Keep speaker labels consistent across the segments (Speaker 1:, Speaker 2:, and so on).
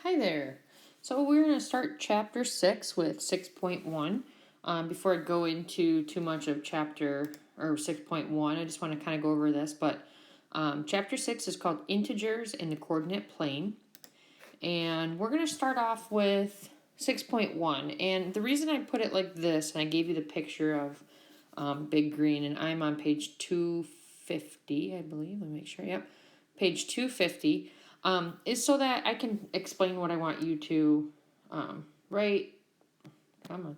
Speaker 1: Hi there. So we're going to start chapter 6 with 6.1. Before I go into too much of chapter or 6.1, I just want to kind of go over this. But chapter 6 is called Integers in the Coordinate Plane. And we're going to start off with 6.1. And the reason I put it like this, and I gave you the picture of Big Green, and I'm on page 250, I believe. Let me make sure. Yep. Page 250. Is so that I can explain what I want you to write. Come on.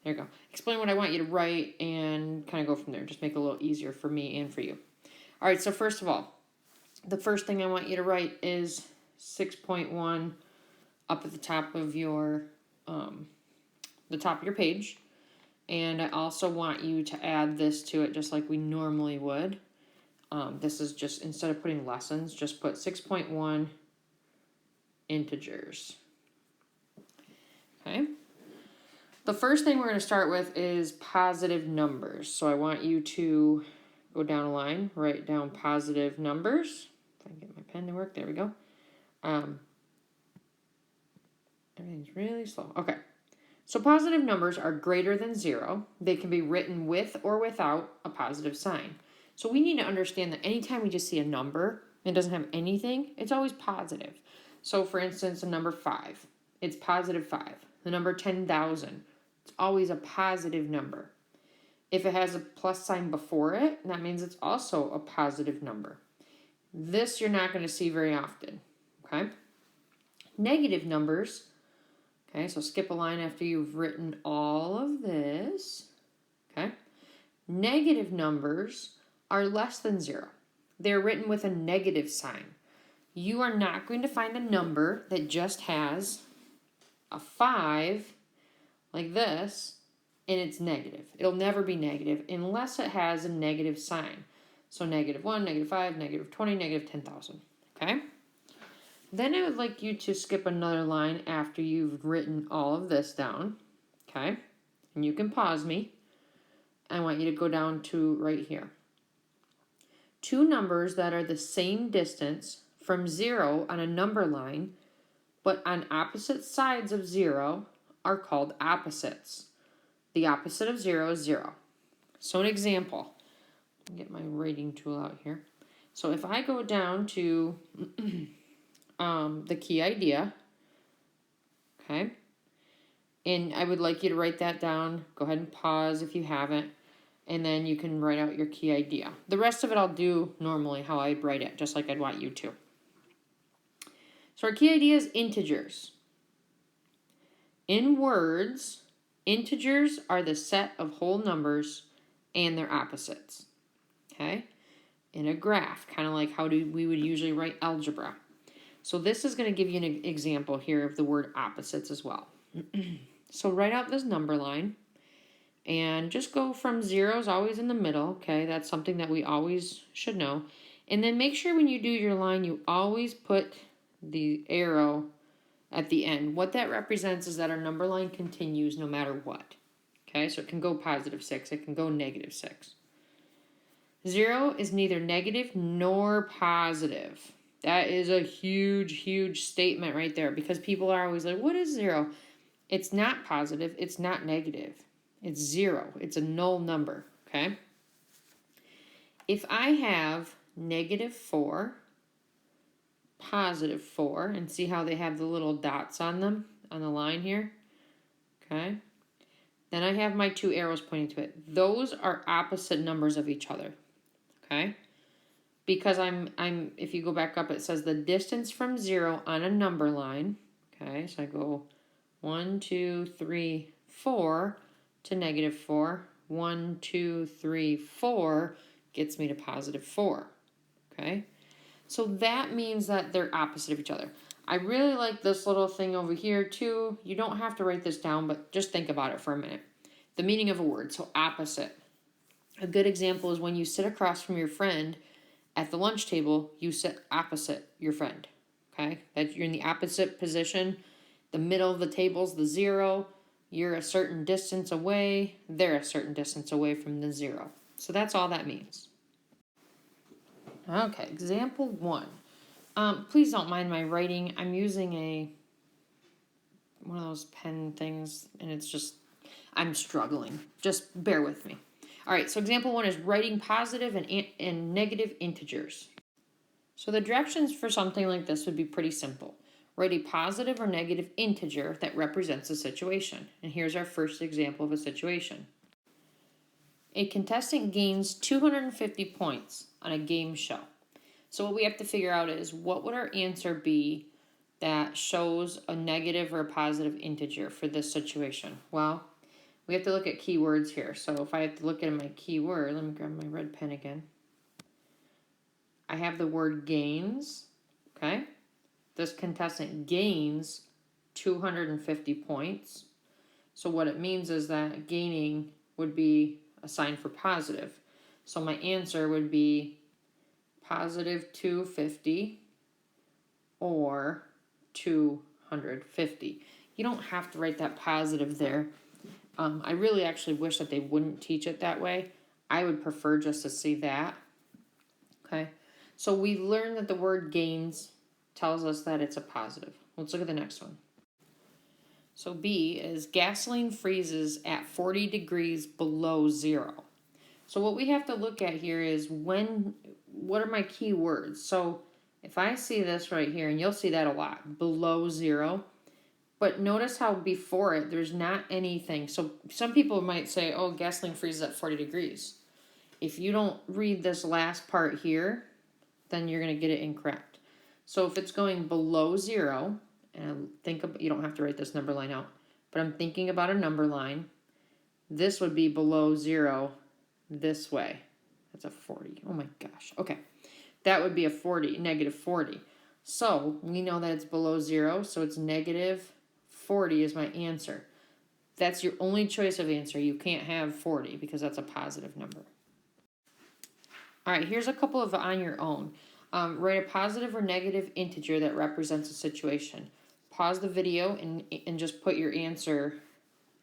Speaker 1: There you go. Explain what I want you to write and kind of go from there. Just make it a little easier for me and for you. All right, so first of all, the first thing I want you to write is 6.1 up at the top of your page. And I also want you to add this to it just like we normally would. This is just, instead of putting lessons, just put 6.1 integers. Okay. The first thing we're going to start with is positive numbers. So I want you to go down a line, write down positive numbers. If I can get my pen to work, there we go. Everything's really slow. Okay. So positive numbers are greater than 0. They can be written with or without a positive sign. So we need to understand that anytime we just see a number and it doesn't have anything, it's always positive. So for instance, a number 5, it's positive 5. The number 10,000, it's always a positive number. If it has a plus sign before it, that means it's also a positive number. This you're not going to see very often, okay? Negative numbers, okay, so skip a line after you've written all of this, okay? Negative numbers are less than 0. They're written with a negative sign. You are not going to find a number that just has a 5 like this and it's negative. It'll never be negative unless it has a negative sign. So -1, -5, -20, -10,000. Okay? Then I would like you to skip another line after you've written all of this down. Okay? And you can pause me. I want you to go down to right here. Two numbers that are the same distance from 0 on a number line, but on opposite sides of 0, are called opposites. The opposite of 0 is 0. So an example. Let me get my writing tool out here. So if I go down to the key idea, okay, and I would like you to write that down. Go ahead and pause if you haven't. And then you can write out your key idea. The rest of it I'll do normally how I'd write it, just like I'd want you to. So our key idea is integers. In words, integers are the set of whole numbers and their opposites. Okay? In a graph, kind of like how we would usually write algebra. So this is going to give you an example here of the word opposites as well. So write out this number line. And just go from 0's always in the middle, okay? That's something that we always should know. And then make sure when you do your line, you always put the arrow at the end. What that represents is that our number line continues no matter what. Okay, so it can go +6, it can go -6. 0 is neither negative nor positive. That is a huge, huge statement right there because people are always like, what is 0? It's not positive, it's not negative. It's 0. It's a null number, okay? If I have -4, +4, and see how they have the little dots on them, on the line here, okay? Then I have my two arrows pointing to it. Those are opposite numbers of each other, okay? Because if you go back up, it says the distance from 0 on a number line, okay? So I go 1, 2, 3, 4, to -4. 1, 2, 3, 4 gets me to +4. Okay? So that means that they're opposite of each other. I really like this little thing over here too. You don't have to write this down, but just think about it for a minute. The meaning of a word. So opposite. A good example is when you sit across from your friend at the lunch table, you sit opposite your friend. Okay? That you're in the opposite position. The middle of the table is the 0. You're a certain distance away, they're a certain distance away from the 0. So that's all that means. Okay, example 1. Please don't mind my writing. I'm using a one of those pen things, and it's just, I'm struggling. Just bear with me. All right, so example 1 is writing positive and negative integers. So the directions for something like this would be pretty simple. Write a positive or negative integer that represents a situation. And here's our first example of a situation. A contestant gains 250 points on a game show. So what we have to figure out is, what would our answer be that shows a negative or a positive integer for this situation? Well, we have to look at keywords here. So if I have to look at my keyword, let me grab my red pen again. I have the word gains, okay? This contestant gains 250 points. So what it means is that gaining would be a sign for positive. So my answer would be positive 250 or 250. You don't have to write that positive there. I really actually wish that they wouldn't teach it that way. I would prefer just to see that. Okay, so we learned that the word gains tells us that it's a positive. Let's look at the next one. So B is gasoline freezes at 40 degrees below zero. So what we have to look at here is what are my key words? So if I see this right here, and you'll see that a lot, below zero, but notice how before it, there's not anything. So some people might say, oh, gasoline freezes at 40 degrees. If you don't read this last part here, then you're going to get it incorrect. So if it's going below zero, and you don't have to write this number line out, but I'm thinking about a number line, this would be below zero this way. That's a 40. Oh my gosh. Okay. That would be a 40, negative 40. So we know that it's below zero, so it's negative 40 is my answer. That's your only choice of answer. You can't have 40 because that's a positive number. All right, here's a couple of on your own. Write a positive or negative integer that represents a situation. Pause the video and just put your answer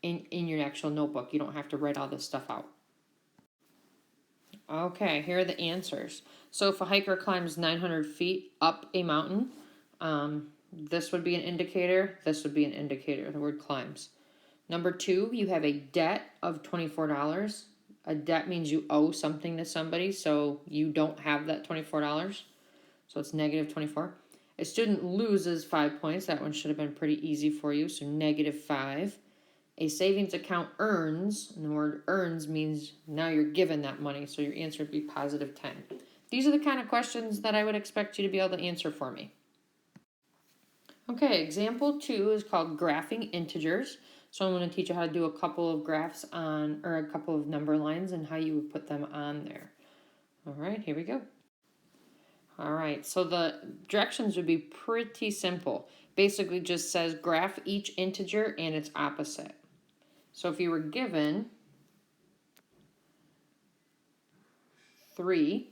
Speaker 1: in your actual notebook. You don't have to write all this stuff out. Okay, here are the answers. So if a hiker climbs 900 feet up a mountain, this would be an indicator. This would be an indicator, the word climbs. Number 2, you have a debt of $24. A debt means you owe something to somebody, so you don't have that $24. So it's negative 24. A student loses 5 points. That one should have been pretty easy for you, so negative 5. A savings account earns, and the word earns means now you're given that money, so your answer would be positive 10. These are the kind of questions that I would expect you to be able to answer for me. Okay, example 2 is called graphing integers. So I'm going to teach you how to do a couple of graphs or a couple of number lines and how you would put them on there. All right, here we go. All right, so the directions would be pretty simple. Basically just says graph each integer and its opposite. So if you were given 3,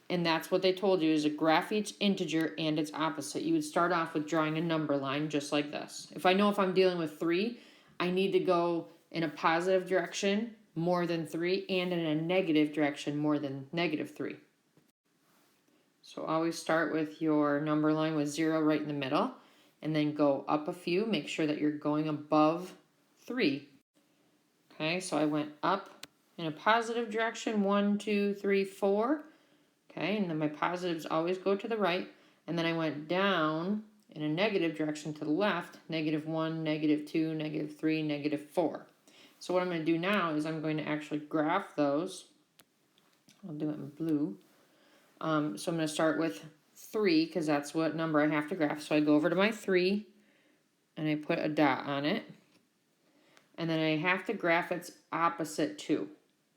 Speaker 1: and that's what they told you is a graph each integer and its opposite, you would start off with drawing a number line just like this. If I know if I'm dealing with 3, I need to go in a positive direction more than 3 and in a negative direction more than negative 3. So always start with your number line with 0 right in the middle, and then go up a few. Make sure that you're going above 3. Okay, so I went up in a positive direction, 1, 2, 3, 4. Okay, and then my positives always go to the right. And then I went down in a negative direction to the left, negative 1, negative 2, negative 3, negative 4. So what I'm going to do now is I'm going to actually graph those. I'll do it in blue. So I'm going to start with 3 because that's what number I have to graph. So I go over to my 3 and I put a dot on it. And then I have to graph its opposite too.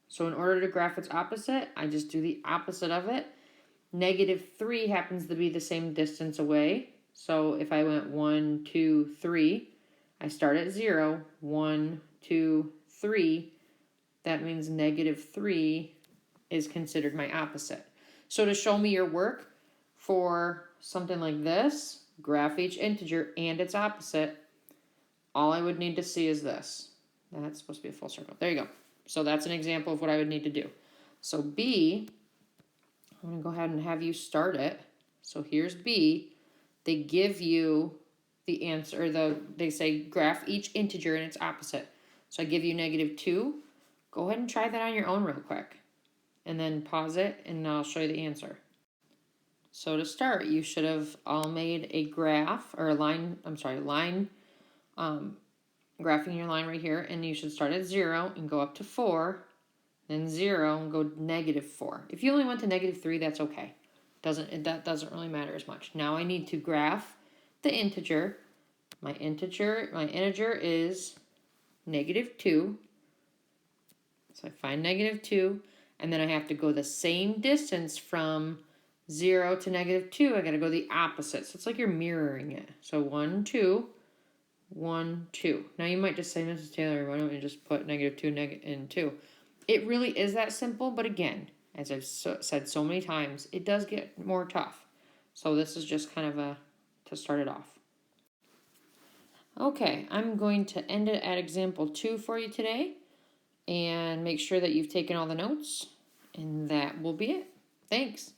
Speaker 1: So in order to graph its opposite, I just do the opposite of it. Negative 3 happens to be the same distance away. So if I went 1, 2, 3, I start at 0. 1, 2, 3. That means negative 3 is considered my opposite. So to show me your work for something like this, graph each integer and its opposite, all I would need to see is this. That's supposed to be a full circle. There you go. So that's an example of what I would need to do. So B, I'm going to go ahead and have you start it. So here's B. They give you the answer, they say graph each integer and its opposite. So I give you -2. Go ahead and try that on your own real quick. And then pause it and I'll show you the answer. So to start, you should have all made a graph or a line, graphing your line right here, and you should start at 0 and go up to 4, then 0 and go -4. If you only went to -3, that's okay. That doesn't really matter as much. Now I need to graph the integer. My integer is -2. So I find -2, and then I have to go the same distance from 0 to -2. I got to go the opposite. So it's like you're mirroring it. So 1, 2, 1, 2. Now you might just say, Mrs. Taylor, why don't you just put -2 and 2? It really is that simple, but again, as I've said so many times, it does get more tough. So this is just kind of to start it off. Okay, I'm going to end it at example 2 for you today, and make sure that you've taken all the notes, and that will be it. Thanks.